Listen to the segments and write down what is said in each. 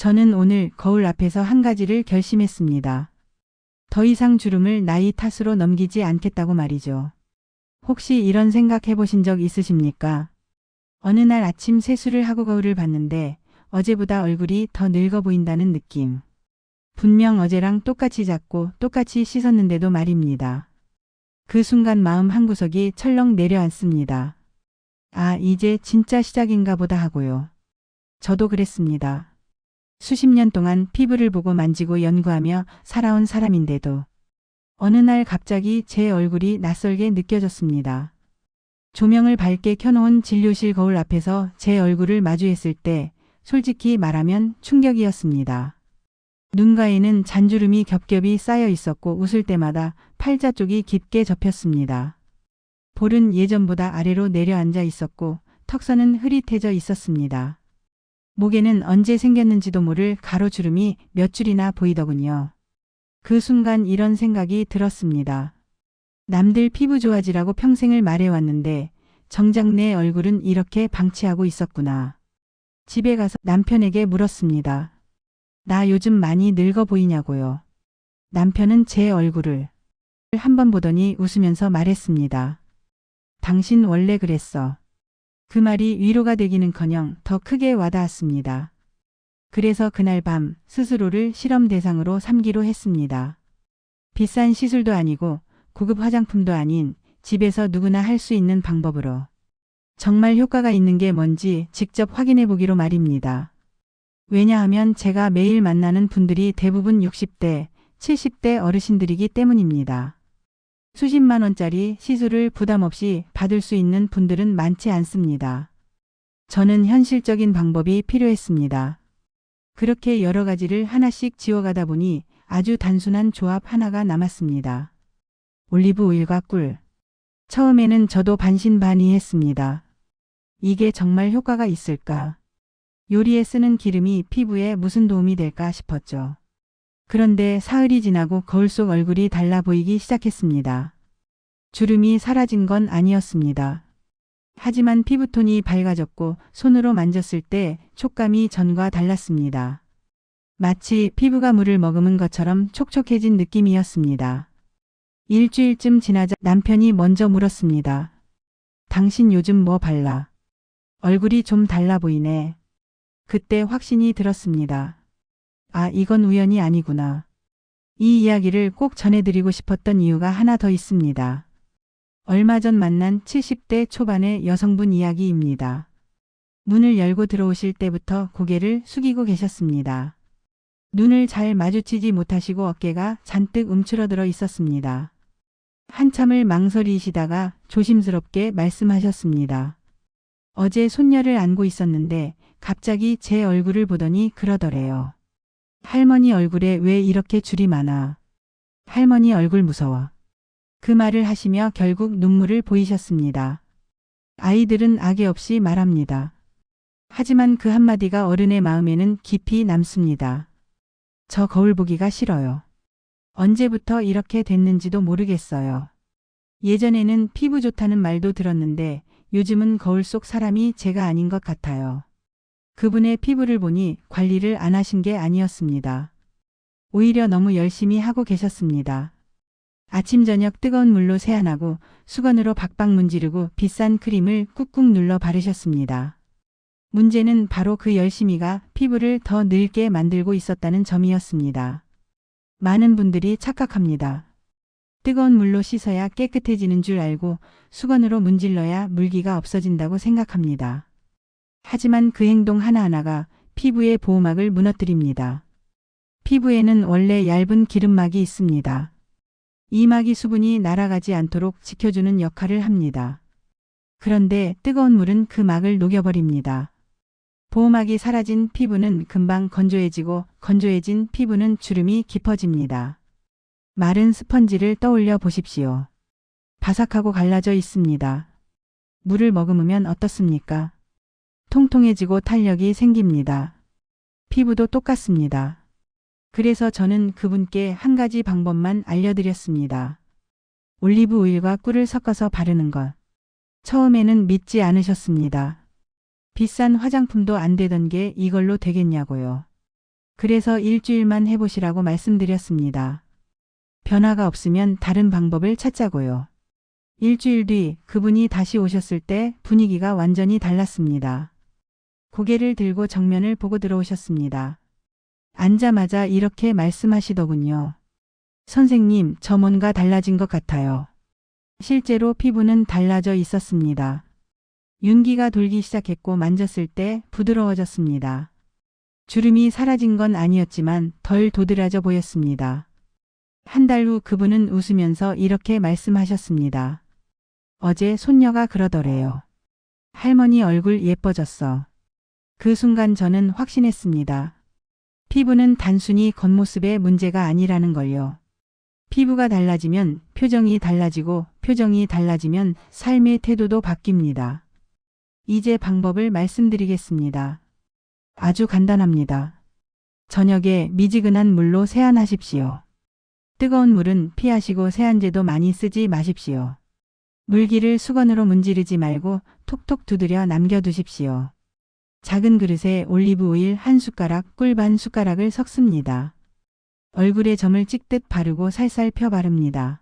저는 오늘 거울 앞에서 한 가지를 결심했습니다. 더 이상 주름을 나이 탓으로 넘기지 않겠다고 말이죠. 혹시 이런 생각 해보신 적 있으십니까? 어느 날 아침 세수를 하고 거울을 봤는데 어제보다 얼굴이 더 늙어 보인다는 느낌. 분명 어제랑 똑같이 작고 똑같이 씻었는데도 말입니다. 그 순간 마음 한구석이 철렁 내려앉습니다. 아, 이제 진짜 시작인가 보다 하고요. 저도 그랬습니다. 수십 년 동안 피부를 보고 만지고 연구하며 살아온 사람인데도 어느 날 갑자기 제 얼굴이 낯설게 느껴졌습니다. 조명을 밝게 켜놓은 진료실 거울 앞에서 제 얼굴을 마주했을 때 솔직히 말하면 충격이었습니다. 눈가에는 잔주름이 겹겹이 쌓여 있었고 웃을 때마다 팔자 쪽이 깊게 접혔습니다. 볼은 예전보다 아래로 내려앉아 있었고 턱선은 흐릿해져 있었습니다. 목에는 언제 생겼는지도 모를 가로주름이 몇 줄이나 보이더군요. 그 순간 이런 생각이 들었습니다. 남들 피부 좋아지라고 평생을 말해왔는데 정작 내 얼굴은 이렇게 방치하고 있었구나. 집에 가서 남편에게 물었습니다. 나 요즘 많이 늙어 보이냐고요. 남편은 제 얼굴을 한 번 보더니 웃으면서 말했습니다. 당신 원래 그랬어. 그 말이 위로가 되기는커녕 더 크게 와닿았습니다. 그래서 그날 밤 스스로를 실험 대상으로 삼기로 했습니다. 비싼 시술도 아니고 고급 화장품도 아닌 집에서 누구나 할 수 있는 방법으로 정말 효과가 있는 게 뭔지 직접 확인해 보기로 말입니다. 왜냐하면 제가 매일 만나는 분들이 대부분 60대, 70대 어르신들이기 때문입니다. 수십만 원짜리 시술을 부담 없이 받을 수 있는 분들은 많지 않습니다. 저는 현실적인 방법이 필요했습니다. 그렇게 여러 가지를 하나씩 지워가다 보니 아주 단순한 조합 하나가 남았습니다. 올리브 오일과 꿀. 처음에는 저도 반신반의했습니다. 이게 정말 효과가 있을까? 요리에 쓰는 기름이 피부에 무슨 도움이 될까 싶었죠. 그런데 사흘이 지나고 거울 속 얼굴이 달라 보이기 시작했습니다. 주름이 사라진 건 아니었습니다. 하지만 피부톤이 밝아졌고 손으로 만졌을 때 촉감이 전과 달랐습니다. 마치 피부가 물을 머금은 것처럼 촉촉해진 느낌이었습니다. 일주일쯤 지나자 남편이 먼저 물었습니다. 당신 요즘 뭐 발라? 얼굴이 좀 달라 보이네. 그때 확신이 들었습니다. 아, 이건 우연이 아니구나. 이 이야기를 꼭 전해드리고 싶었던 이유가 하나 더 있습니다. 얼마 전 만난 70대 초반의 여성분 이야기입니다. 문을 열고 들어오실 때부터 고개를 숙이고 계셨습니다. 눈을 잘 마주치지 못하시고 어깨가 잔뜩 움츠러들어 있었습니다. 한참을 망설이시다가 조심스럽게 말씀하셨습니다. 어제 손녀를 안고 있었는데 갑자기 제 얼굴을 보더니 그러더래요. 할머니 얼굴에 왜 이렇게 줄이 많아? 할머니 얼굴 무서워. 그 말을 하시며 결국 눈물을 보이셨습니다. 아이들은 악의 없이 말합니다. 하지만 그 한마디가 어른의 마음에는 깊이 남습니다. 저 거울 보기가 싫어요. 언제부터 이렇게 됐는지도 모르겠어요. 예전에는 피부 좋다는 말도 들었는데 요즘은 거울 속 사람이 제가 아닌 것 같아요. 그분의 피부를 보니 관리를 안 하신 게 아니었습니다. 오히려 너무 열심히 하고 계셨습니다. 아침 저녁 뜨거운 물로 세안하고 수건으로 박박 문지르고 비싼 크림을 꾹꾹 눌러 바르셨습니다. 문제는 바로 그 열심히가 피부를 더 늙게 만들고 있었다는 점이었습니다. 많은 분들이 착각합니다. 뜨거운 물로 씻어야 깨끗해지는 줄 알고 수건으로 문질러야 물기가 없어진다고 생각합니다. 하지만 그 행동 하나하나가 피부의 보호막을 무너뜨립니다. 피부에는 원래 얇은 기름막이 있습니다. 이 막이 수분이 날아가지 않도록 지켜주는 역할을 합니다. 그런데 뜨거운 물은 그 막을 녹여버립니다. 보호막이 사라진 피부는 금방 건조해지고 건조해진 피부는 주름이 깊어집니다. 마른 스펀지를 떠올려 보십시오. 바삭하고 갈라져 있습니다. 물을 머금으면 어떻습니까? 통통해지고 탄력이 생깁니다. 피부도 똑같습니다. 그래서 저는 그분께 한 가지 방법만 알려드렸습니다. 올리브 오일과 꿀을 섞어서 바르는 것. 처음에는 믿지 않으셨습니다. 비싼 화장품도 안 되던 게 이걸로 되겠냐고요. 그래서 일주일만 해보시라고 말씀드렸습니다. 변화가 없으면 다른 방법을 찾자고요. 일주일 뒤 그분이 다시 오셨을 때 분위기가 완전히 달랐습니다. 고개를 들고 정면을 보고 들어오셨습니다. 앉자마자 이렇게 말씀하시더군요. 선생님, 저 뭔가 달라진 것 같아요. 실제로 피부는 달라져 있었습니다. 윤기가 돌기 시작했고 만졌을 때 부드러워졌습니다. 주름이 사라진 건 아니었지만 덜 도드라져 보였습니다. 한 달 후 그분은 웃으면서 이렇게 말씀하셨습니다. 어제 손녀가 그러더래요. 할머니 얼굴 예뻐졌어. 그 순간 저는 확신했습니다. 피부는 단순히 겉모습의 문제가 아니라는 걸요. 피부가 달라지면 표정이 달라지고 표정이 달라지면 삶의 태도도 바뀝니다. 이제 방법을 말씀드리겠습니다. 아주 간단합니다. 저녁에 미지근한 물로 세안하십시오. 뜨거운 물은 피하시고 세안제도 많이 쓰지 마십시오. 물기를 수건으로 문지르지 말고 톡톡 두드려 남겨두십시오. 작은 그릇에 올리브 오일 1숟가락, 꿀 반 숟가락을 섞습니다. 얼굴에 점을 찍듯 바르고 살살 펴 바릅니다.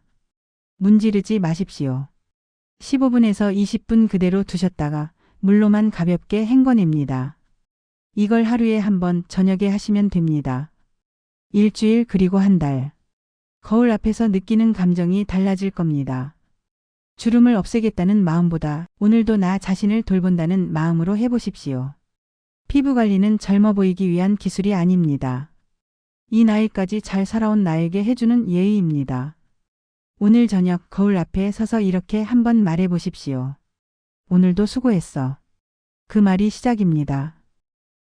문지르지 마십시오. 15분에서 20분 그대로 두셨다가 물로만 가볍게 헹궈냅니다. 이걸 하루에 한 번 저녁에 하시면 됩니다. 일주일 그리고 한 달. 거울 앞에서 느끼는 감정이 달라질 겁니다. 주름을 없애겠다는 마음보다 오늘도 나 자신을 돌본다는 마음으로 해보십시오. 피부 관리는 젊어 보이기 위한 기술이 아닙니다. 이 나이까지 잘 살아온 나에게 해주는 예의입니다. 오늘 저녁 거울 앞에 서서 이렇게 한번 말해 보십시오. 오늘도 수고했어. 그 말이 시작입니다.